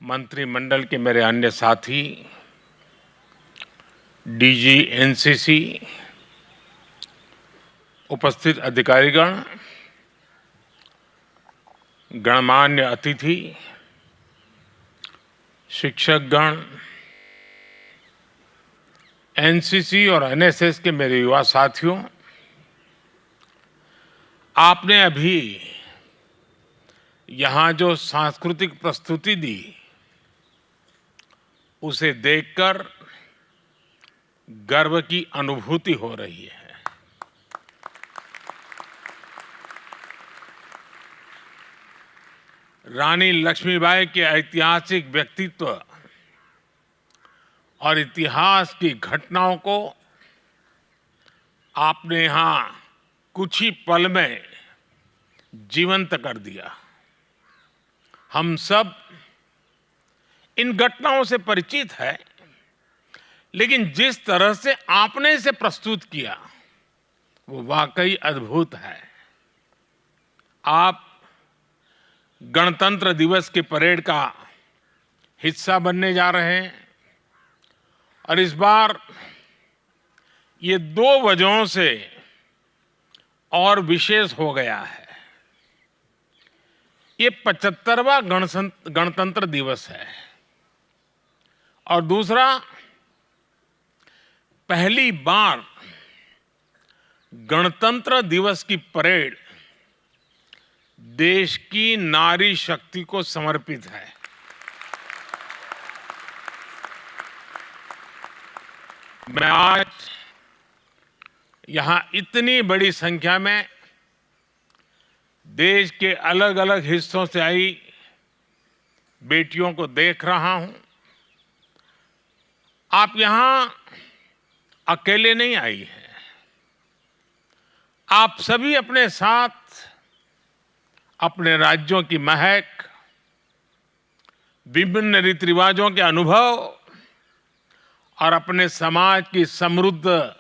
मंत्रिमंडल के मेरे अन्य साथी, डीजी एनसीसी, उपस्थित अधिकारीगण, गणमान्य अतिथि, शिक्षकगण, एनसीसी और एनएसएस के मेरे युवा साथियों, आपने अभी यहाँ जो सांस्कृतिक प्रस्तुति दी, उसे देखकर गर्व की अनुभूति हो रही है। रानी लक्ष्मीबाई के ऐतिहासिक व्यक्तित्व और इतिहास की घटनाओं को आपने यहाँ कुछ ही पल में जीवंत कर दिया। हम सब इन घटनाओं से परिचित हैं, लेकिन जिस तरह से आपने इसे प्रस्तुत किया वो वाकई अद्भुत है। आप गणतंत्र दिवस के परेड का हिस्सा बनने जा रहे हैं और इस बार ये 2 वजहों से और विशेष हो गया है। ये 75वां गणतंत्र दिवस है और दूसरा, पहली बार गणतंत्र दिवस की परेड देश की नारी शक्ति को समर्पित है। मैं आज यहां इतनी बड़ी संख्या में देश के अलग अलग हिस्सों से आई बेटियों को देख रहा हूं। आप यहां अकेले नहीं आई हैं। आप सभी अपने साथ अपने राज्यों की महक, विभिन्न रीति रिवाजों के अनुभव और अपने समाज की समृद्ध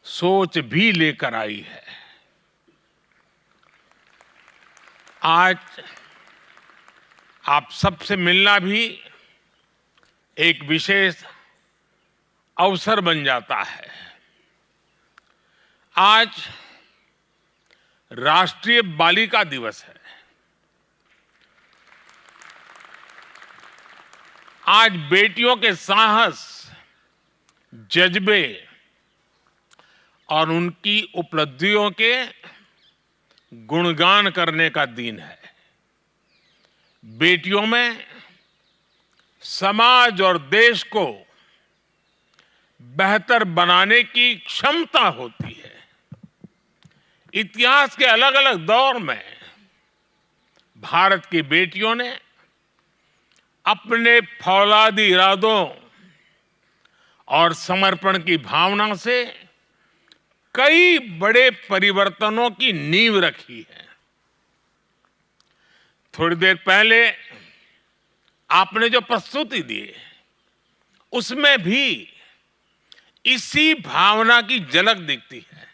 सोच भी लेकर आई है। आज आप सबसे मिलना भी एक विशेष अवसर बन जाता है। आज राष्ट्रीय बालिका दिवस है। आज बेटियों के साहस, जज्बे और उनकी उपलब्धियों के गुणगान करने का दिन है। बेटियों में समाज और देश को बेहतर बनाने की क्षमता होती है। इतिहास के अलग अलग दौर में भारत की बेटियों ने अपने फौलादी इरादों और समर्पण की भावना से कई बड़े परिवर्तनों की नींव रखी है। थोड़ी देर पहले आपने जो प्रस्तुति दी, उसमें भी इसी भावना की झलक दिखती है।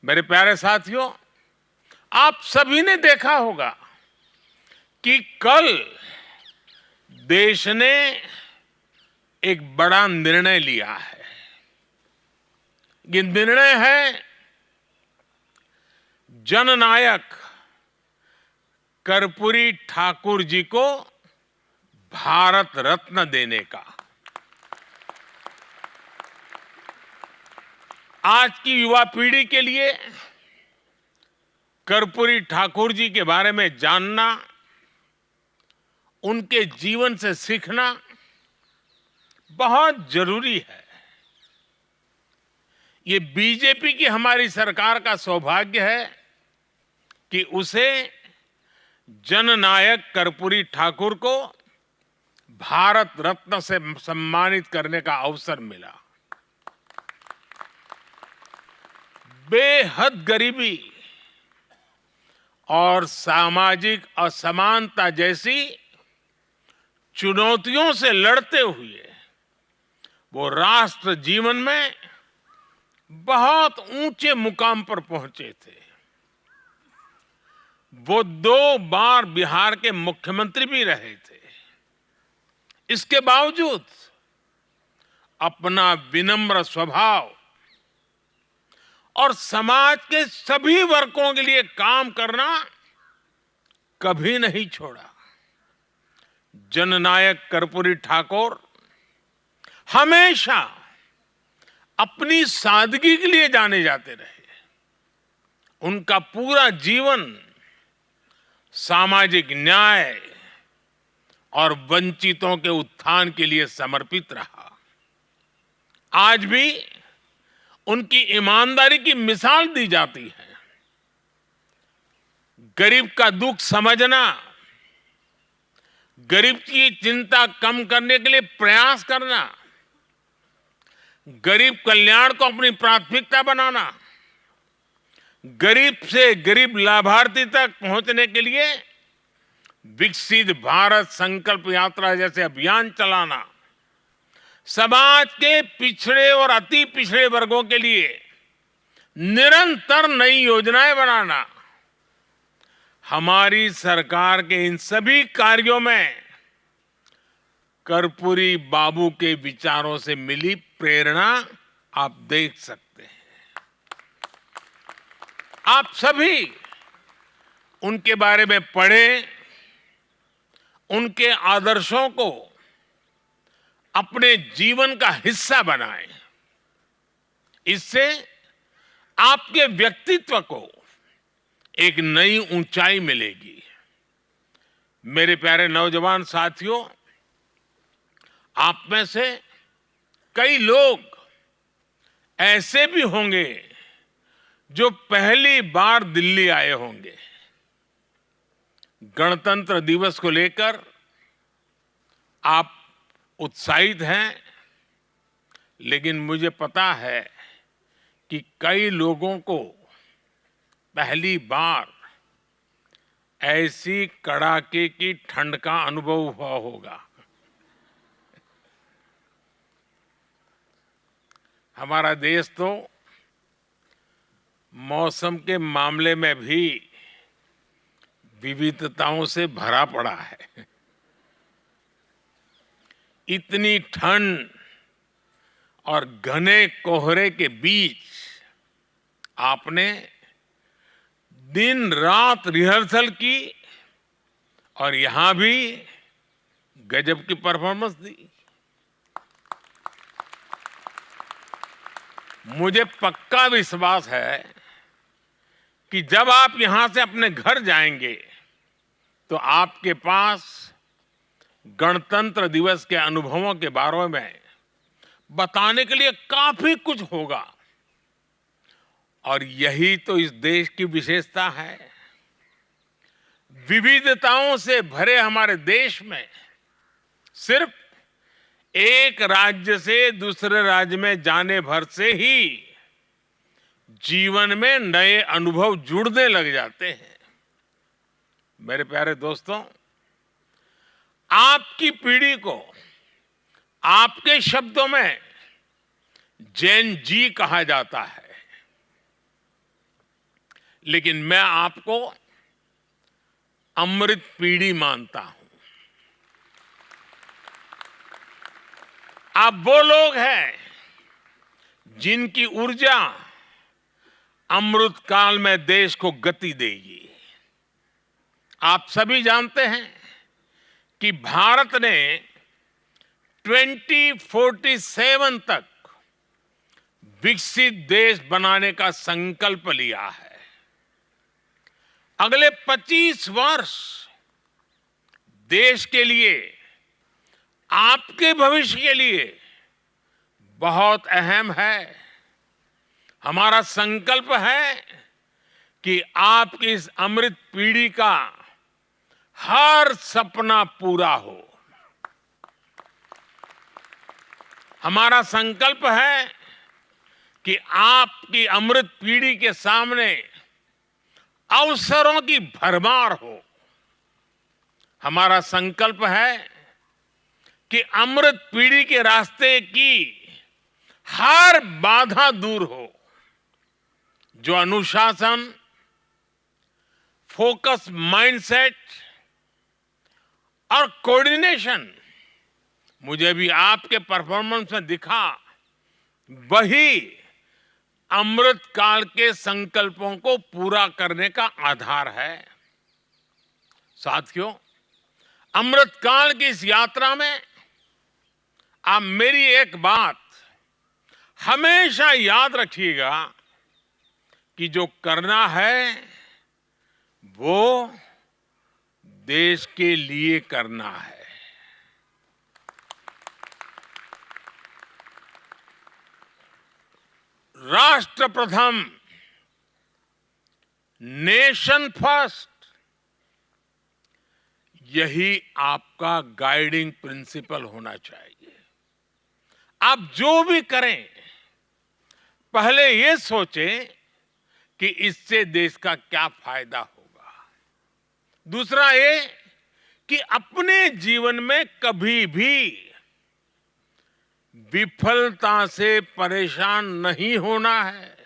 मेरे प्यारे साथियों, आप सभी ने देखा होगा कि कल देश ने एक बड़ा निर्णय लिया है। ये निर्णय है जननायक कर्पूरी ठाकुर जी को भारत रत्न देने का। आज की युवा पीढ़ी के लिए कर्पूरी ठाकुर जी के बारे में जानना, उनके जीवन से सीखना बहुत जरूरी है। ये बीजेपी की हमारी सरकार का सौभाग्य है कि उसे जननायक कर्पूरी ठाकुर को भारत रत्न से सम्मानित करने का अवसर मिला। बेहद गरीबी और सामाजिक असमानता जैसी चुनौतियों से लड़ते हुए वो राष्ट्र जीवन में बहुत ऊंचे मुकाम पर पहुंचे थे। वो 2 बार बिहार के मुख्यमंत्री भी रहे थे। इसके बावजूद अपना विनम्र स्वभाव और समाज के सभी वर्गों के लिए काम करना कभी नहीं छोड़ा। जननायक कर्पूरी ठाकुर हमेशा अपनी सादगी के लिए जाने जाते रहे। उनका पूरा जीवन सामाजिक न्याय और वंचितों के उत्थान के लिए समर्पित रहा। आज भी उनकी ईमानदारी की मिसाल दी जाती है। गरीब का दुख समझना, गरीब की चिंता कम करने के लिए प्रयास करना, गरीब कल्याण को अपनी प्राथमिकता बनाना, गरीब से गरीब लाभार्थी तक पहुंचने के लिए विकसित भारत संकल्प यात्रा जैसे अभियान चलाना, समाज के पिछड़े और अति पिछड़े वर्गों के लिए निरंतर नई योजनाएं बनाना, हमारी सरकार के इन सभी कार्यों में कर्पूरी बाबू के विचारों से मिली प्रेरणा आप देख सकते हैं। आप सभी उनके बारे में पढ़ें, उनके आदर्शों को अपने जीवन का हिस्सा बनाएं। इससे आपके व्यक्तित्व को एक नई ऊंचाई मिलेगी। मेरे प्यारे नौजवान साथियों, आप में से कई लोग ऐसे भी होंगे जो पहली बार दिल्ली आए होंगे। गणतंत्र दिवस को लेकर आप उत्साहित हैं, लेकिन मुझे पता है कि कई लोगों को पहली बार ऐसी कड़ाके की ठंड का अनुभव हुआ होगा। हमारा देश तो मौसम के मामले में भी विविधताओं से भरा पड़ा है। इतनी ठंड और घने कोहरे के बीच आपने दिन रात रिहर्सल की और यहां भी गजब की परफॉर्मेंस दी। मुझे पक्का विश्वास है कि जब आप यहां से अपने घर जाएंगे तो आपके पास गणतंत्र दिवस के अनुभवों के बारे में बताने के लिए काफी कुछ होगा। और यही तो इस देश की विशेषता है। विविधताओं से भरे हमारे देश में सिर्फ एक राज्य से दूसरे राज्य में जाने भर से ही जीवन में नए अनुभव जुड़ने लग जाते हैं। मेरे प्यारे दोस्तों, आपकी पीढ़ी को आपके शब्दों में जेन जी कहा जाता है, लेकिन मैं आपको अमृत पीढ़ी मानता हूं। आप वो लोग हैं जिनकी ऊर्जा अमृत काल में देश को गति देगी। आप सभी जानते हैं कि भारत ने 2047 तक विकसित देश बनाने का संकल्प लिया है। अगले 25 वर्ष देश के लिए, आपके भविष्य के लिए बहुत अहम है। हमारा संकल्प है कि आपकी इस अमृत पीढ़ी का हर सपना पूरा हो। हमारा संकल्प है कि आपकी अमृत पीढ़ी के सामने अवसरों की भरमार हो। हमारा संकल्प है कि अमृत पीढ़ी के रास्ते की हर बाधा दूर हो। जो अनुशासन, फोकस माइंडसेट और कोऑर्डिनेशन मुझे भी आपके परफॉर्मेंस में दिखा, वही अमृत काल के संकल्पों को पूरा करने का आधार है। साथियों, अमृत काल की इस यात्रा में आप मेरी एक बात हमेशा याद रखिएगा कि जो करना है वो देश के लिए करना है। राष्ट्र प्रथम, नेशन फर्स्ट, यही आपका गाइडिंग प्रिंसिपल होना चाहिए। आप जो भी करें, पहले ये सोचें कि इससे देश का क्या फायदा होगा। दूसरा ये कि अपने जीवन में कभी भी विफलता से परेशान नहीं होना है।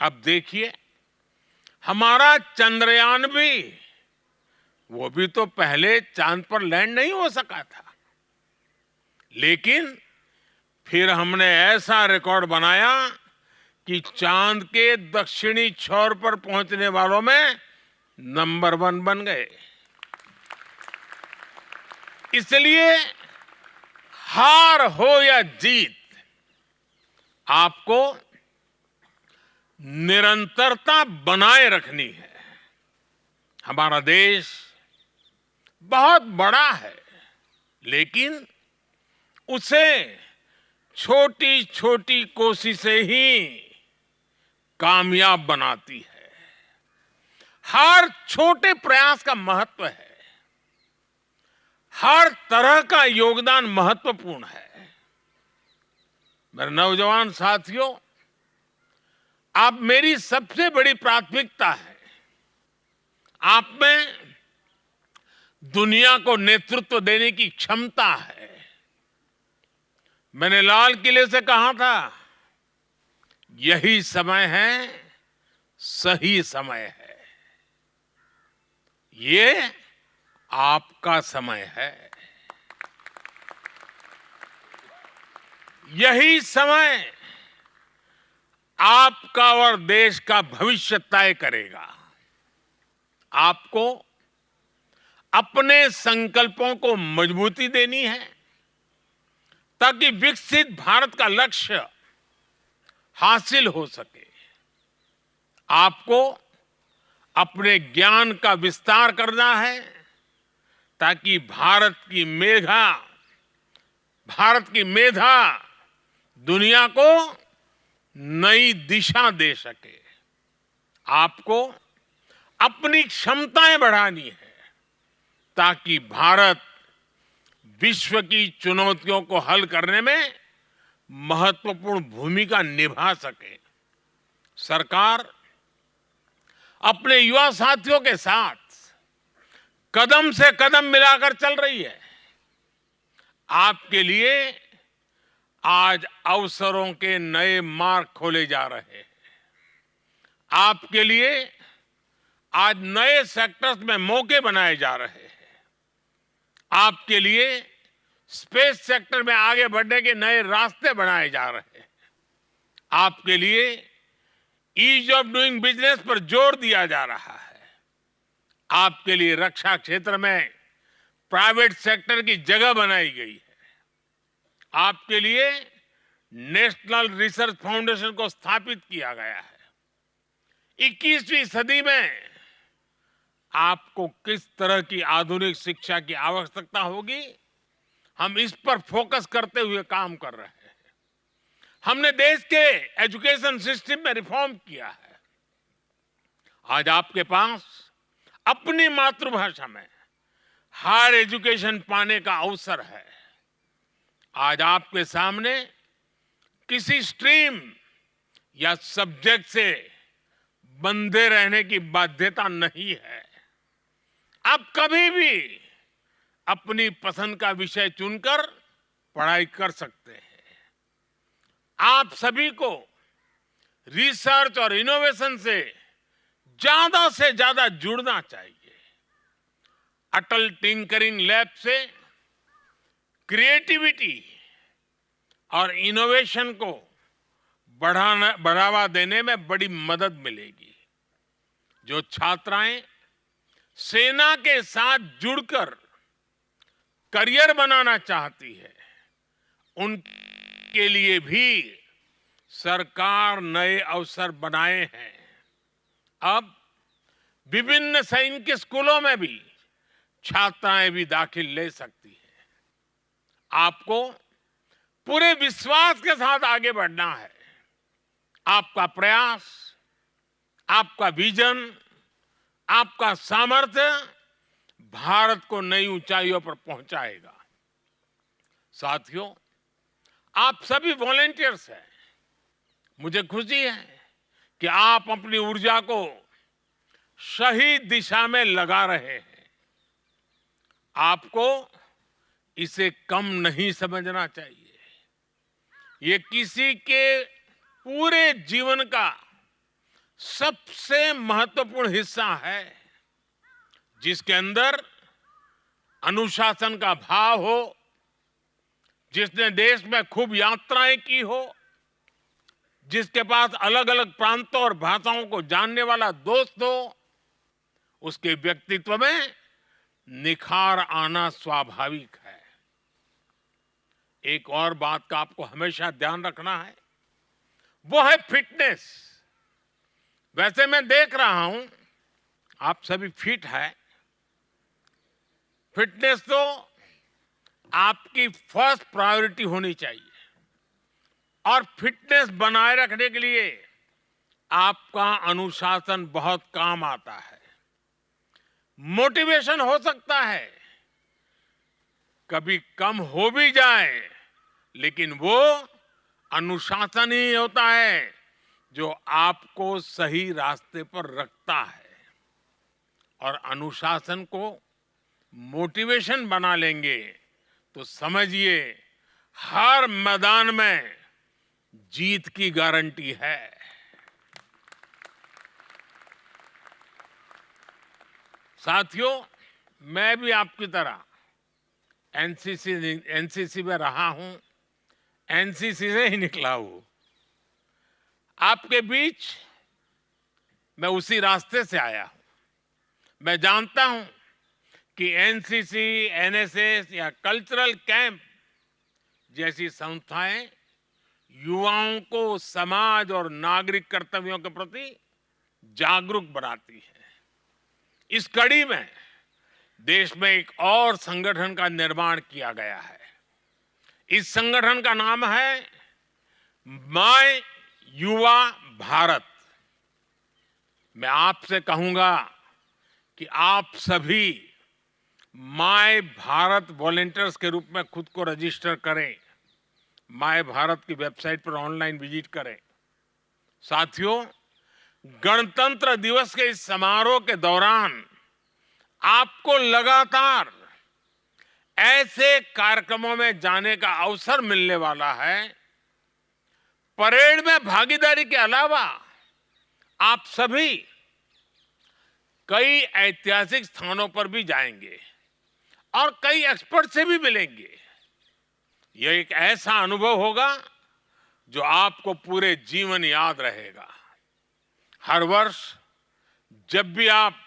अब देखिए, हमारा चंद्रयान भी, वो भी तो पहले चांद पर लैंड नहीं हो सका था, लेकिन फिर हमने ऐसा रिकॉर्ड बनाया कि चांद के दक्षिणी छोर पर पहुंचने वालों में नंबर 1 बन गए। इसलिए हार हो या जीत, आपको निरंतरता बनाए रखनी है। हमारा देश बहुत बड़ा है, लेकिन उसे छोटी छोटी कोशिशें ही कामयाब बनाती है। हर छोटे प्रयास का महत्व है, हर तरह का योगदान महत्वपूर्ण है। मेरे नौजवान साथियों, आप मेरी सबसे बड़ी प्राथमिकता है। आप में दुनिया को नेतृत्व देने की क्षमता है। मैंने लाल किले से कहा था, यही समय है, सही समय है। ये आपका समय है। यही समय आपका और देश का भविष्य तय करेगा। आपको अपने संकल्पों को मजबूती देनी है, ताकि विकसित भारत का लक्ष्य हासिल हो सके। आपको अपने ज्ञान का विस्तार करना है, ताकि भारत की मेधा दुनिया को नई दिशा दे सके। आपको अपनी क्षमताएं बढ़ानी है, ताकि भारत विश्व की चुनौतियों को हल करने में महत्वपूर्ण भूमिका निभा सके। सरकार अपने युवा साथियों के साथ कदम से कदम मिलाकर चल रही है। आपके लिए आज अवसरों के नए मार्ग खोले जा रहे हैं। आपके लिए आज नए सेक्टर्स में मौके बनाए जा रहे हैं। आपके लिए स्पेस सेक्टर में आगे बढ़ने के नए रास्ते बनाए जा रहे हैं। आपके लिए ईज ऑफ डूइंग बिजनेस पर जोर दिया जा रहा है। आपके लिए रक्षा क्षेत्र में प्राइवेट सेक्टर की जगह बनाई गई है। आपके लिए नेशनल रिसर्च फाउंडेशन को स्थापित किया गया है। 21वीं सदी में आपको किस तरह की आधुनिक शिक्षा की आवश्यकता होगी, हम इस पर फोकस करते हुए काम कर रहे हैं। हमने देश के एजुकेशन सिस्टम में रिफॉर्म किया है। आज आपके पास अपनी मातृभाषा में हायर एजुकेशन पाने का अवसर है। आज आपके सामने किसी स्ट्रीम या सब्जेक्ट से बंधे रहने की बाध्यता नहीं है। आप कभी भी अपनी पसंद का विषय चुनकर पढ़ाई कर सकते हैं। आप सभी को रिसर्च और इनोवेशन से ज्यादा जुड़ना चाहिए। अटल टिंकरिंग लैब से क्रिएटिविटी और इनोवेशन को बढ़ावा देने में बड़ी मदद मिलेगी। जो छात्राएं सेना के साथ जुड़कर करियर बनाना चाहती है, उनके लिए भी सरकार नए अवसर बनाए हैं। अब विभिन्न सैनिक स्कूलों में भी छात्राएं भी दाखिल ले सकती हैं। आपको पूरे विश्वास के साथ आगे बढ़ना है। आपका प्रयास, आपका विजन, आपका सामर्थ्य भारत को नई ऊंचाइयों पर पहुंचाएगा। साथियों, आप सभी वॉलंटियर्स हैं। मुझे खुशी है कि आप अपनी ऊर्जा को सही दिशा में लगा रहे हैं। आपको इसे कम नहीं समझना चाहिए। ये किसी के पूरे जीवन का सबसे महत्वपूर्ण हिस्सा है, जिसके अंदर अनुशासन का भाव हो, जिसने देश में खूब यात्राएं की हो, जिसके पास अलग अलग प्रांतों और भाषाओं को जानने वाला दोस्त हो, उसके व्यक्तित्व में निखार आना स्वाभाविक है। एक और बात का आपको हमेशा ध्यान रखना है, वो है फिटनेस। वैसे मैं देख रहा हूं आप सभी फिट है। फिटनेस तो आपकी फर्स्ट प्रायोरिटी होनी चाहिए, और फिटनेस बनाए रखने के लिए आपका अनुशासन बहुत काम आता है। मोटिवेशन हो सकता है कभी कम हो भी जाए, लेकिन वो अनुशासन ही होता है जो आपको सही रास्ते पर रखता है। और अनुशासन को मोटिवेशन बना लेंगे तो समझिए हर मैदान में जीत की गारंटी है। साथियों, मैं भी आपकी तरह एनसीसी में रहा हूं, एनसीसी से ही निकला हूं। आपके बीच मैं उसी रास्ते से आया हूं। मैं जानता हूं कि एनसीसी, एनएसएस या कल्चरल कैंप जैसी संस्थाएं युवाओं को समाज और नागरिक कर्तव्यों के प्रति जागरूक बनाती है। इस कड़ी में देश में एक और संगठन का निर्माण किया गया है। इस संगठन का नाम है माय युवा भारत। मैं आपसे कहूंगा कि आप सभी माय भारत वॉलंटियर्स के रूप में खुद को रजिस्टर करें। माय भारत की वेबसाइट पर ऑनलाइन विजिट करें। साथियों, गणतंत्र दिवस के इस समारोह के दौरान आपको लगातार ऐसे कार्यक्रमों में जाने का अवसर मिलने वाला है। परेड में भागीदारी के अलावा आप सभी कई ऐतिहासिक स्थानों पर भी जाएंगे और कई एक्सपर्ट से भी मिलेंगे। यह एक ऐसा अनुभव होगा जो आपको पूरे जीवन याद रहेगा। हर वर्ष जब भी आप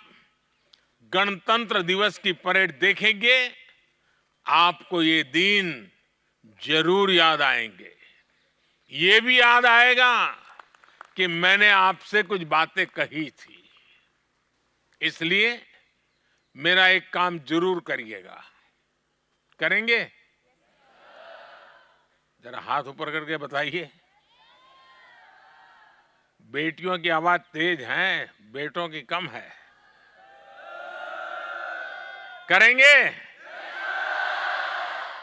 गणतंत्र दिवस की परेड देखेंगे, आपको ये दिन जरूर याद आएंगे। ये भी याद आएगा कि मैंने आपसे कुछ बातें कही थी। इसलिए मेरा एक काम जरूर करिएगा। करेंगे? जरा हाथ ऊपर करके बताइए। बेटियों की आवाज तेज है, बेटों की कम है। करेंगे?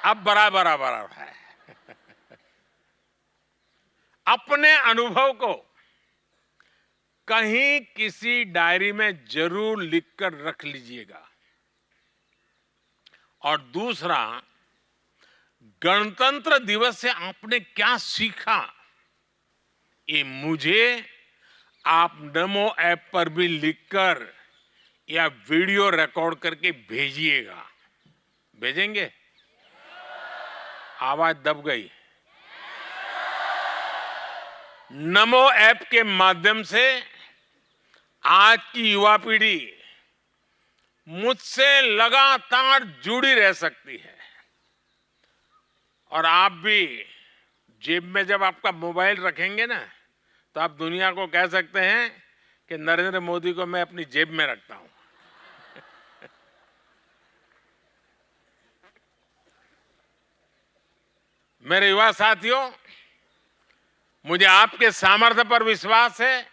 अब बराबर है। अपने अनुभव को कहीं किसी डायरी में जरूर लिखकर रख लीजिएगा। और दूसरा, गणतंत्र दिवस से आपने क्या सीखा, ये मुझे आप नमो ऐप पर भी लिखकर या वीडियो रिकॉर्ड करके भेजिएगा। भेजेंगे? आवाज दब गई। नमो ऐप के माध्यम से आज की युवा पीढ़ी मुझसे लगातार जुड़ी रह सकती है। और आप भी जेब में जब आपका मोबाइल रखेंगे ना, तो आप दुनिया को कह सकते हैं कि नरेंद्र मोदी को मैं अपनी जेब में रखता हूं। मेरे युवा साथियों, मुझे आपके सामर्थ्य पर विश्वास है,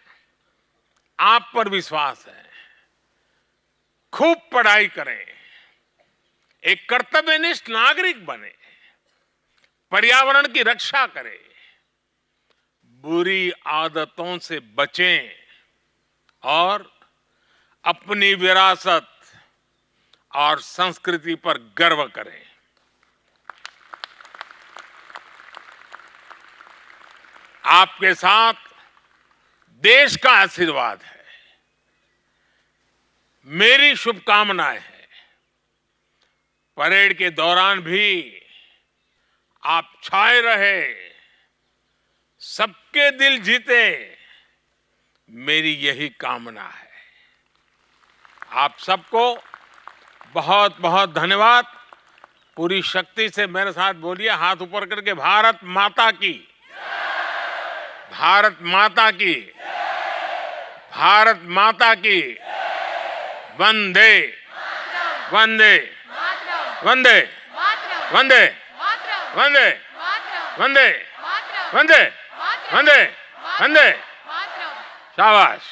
आप पर विश्वास है। खूब पढ़ाई करें, एक कर्तव्यनिष्ठ नागरिक बने, पर्यावरण की रक्षा करें, बुरी आदतों से बचें और अपनी विरासत और संस्कृति पर गर्व करें। आपके साथ देश का आशीर्वाद है। मेरी शुभकामनाएं हैं। परेड के दौरान भी आप छाए रहे, सबके दिल जीते, मेरी यही कामना है। आप सबको बहुत बहुत धन्यवाद। पूरी शक्ति से मेरे साथ बोलिए, हाथ ऊपर करके, भारत माता की, भारत माता की, भारत माता की, वंदे वंदे वंदे वंदे वंदे वंदे वंदे वंदे वंदे। शाबाश।